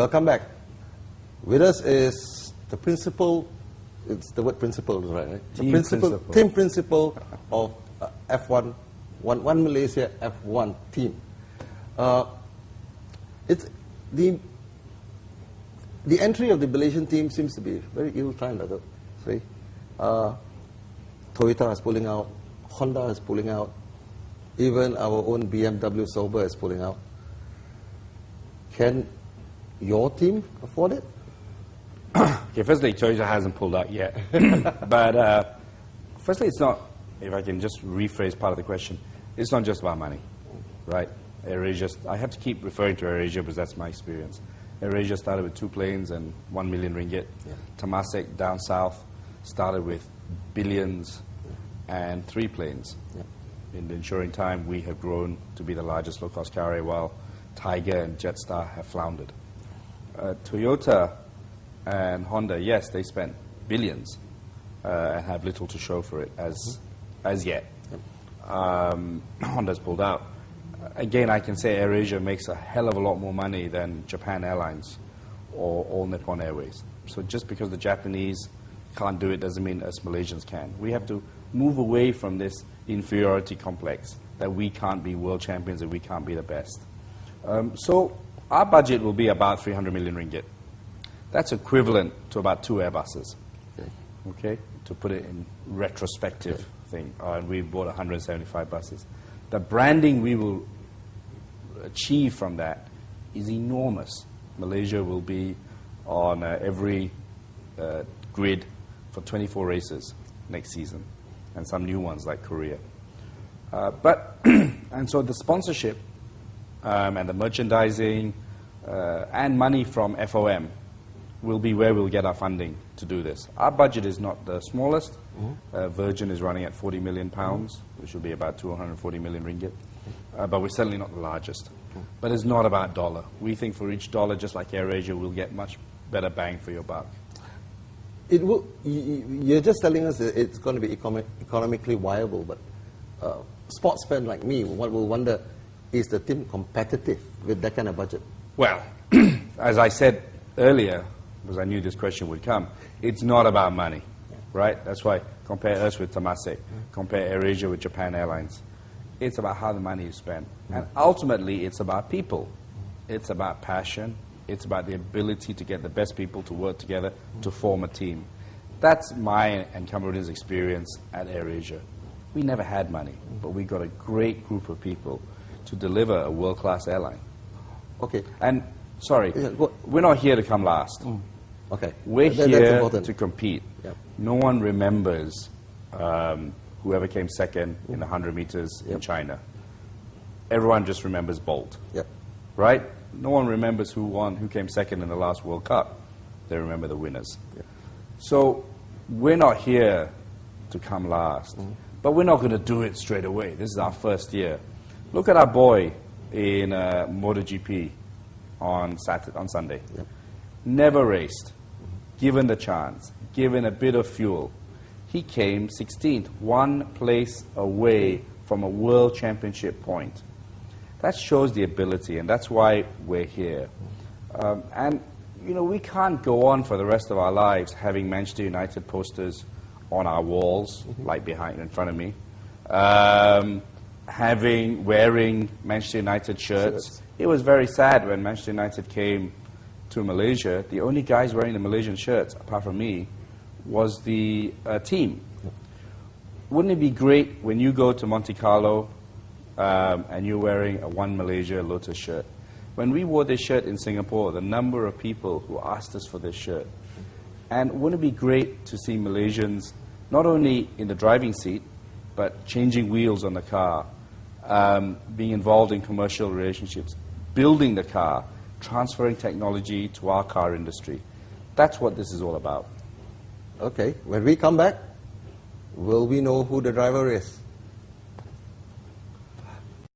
Welcome back. With us is the principal, it's the word principal, right? Team principal of F1, One Malaysia F1 team. It's the entry of the Malaysian team seems to be very ill-timed, Datuk Seri. Toyota is pulling out, Honda is pulling out, even our own BMW Sauber is pulling out. Can your team afford it? Okay, firstly, Toyota hasn't pulled out yet. But firstly, it's not, if I can just rephrase part of the question, it's not just about money, right? AirAsia, I have to keep referring to AirAsia because that's my experience. AirAsia started with 2 planes and 1 million ringgit. Yeah. Temasek down south started with billions and 3 planes. Yeah. In the ensuing time, we have grown to be the largest low-cost carrier while Tiger and Jetstar have floundered. Toyota and Honda, yes, they spent billions and have little to show for it as yet. Honda's pulled out. Again, I can say AirAsia makes a hell of a lot more money than Japan Airlines or All Nippon Airways. So just because the Japanese can't do it doesn't mean us Malaysians can. We have to move away from this inferiority complex that we can't be world champions and we can't be the best. So our budget will be about 300 million ringgit. That's equivalent to about 2 Airbuses. Okay? To put it in retrospective thing. And we bought 175 buses. The branding we will achieve from that is enormous. Malaysia will be on every grid for 24 races next season, and some new ones like Korea. And so the sponsorship and the merchandising and money from FOM will be where we'll get our funding to do this. Our budget is not the smallest. Virgin is running at £40 million, which will be about 240 million ringgit. But we're certainly not the largest. But it's not about dollar. We think for each dollar, just like AirAsia, we'll get much better bang for your buck. It will. You're just telling us that it's going to be economically viable, but sports fan like me will wonder, is the team competitive with that kind of budget? Well, as I said earlier, because I knew this question would come, it's not about money, right? That's why compare us with Temasek, compare AirAsia with Japan Airlines. It's about how the money is spent. And ultimately, it's about people. It's about passion. It's about the ability to get the best people to work together to form a team. That's my and Cameroon's experience at AirAsia. We never had money, but we got a great group of people to deliver a world-class airline. Okay. And, sorry, we're not here to come last. Okay. We're here to compete. Yep. No one remembers whoever came second in the 100 meters in China. Everyone just remembers Bolt. Yep. Right? No one remembers who came second in the last World Cup. They remember the winners. Yep. So we're not here to come last. But we're not going to do it straight away. This is our first year. Look at our boy in MotoGP on Sunday. Yep. Never raced. Given the chance. Given a bit of fuel. He came 16th, 1 place away from a world championship point. That shows the ability, and that's why we're here. And, you know, we can't go on for the rest of our lives having Manchester United posters on our walls, like in front of me, wearing Manchester United shirts. It was very sad when Manchester United came to Malaysia. The only guys wearing the Malaysian shirts, apart from me, was the team. Wouldn't it be great when you go to Monte Carlo and you're wearing a One Malaysia Lotus shirt? When we wore this shirt in Singapore, the number of people who asked us for this shirt. And wouldn't it be great to see Malaysians not only in the driving seat, but changing wheels on the car, being involved in commercial relationships, building the car, transferring technology to our car industry. That's what this is all about. Okay, when we come back, will we know who the driver is?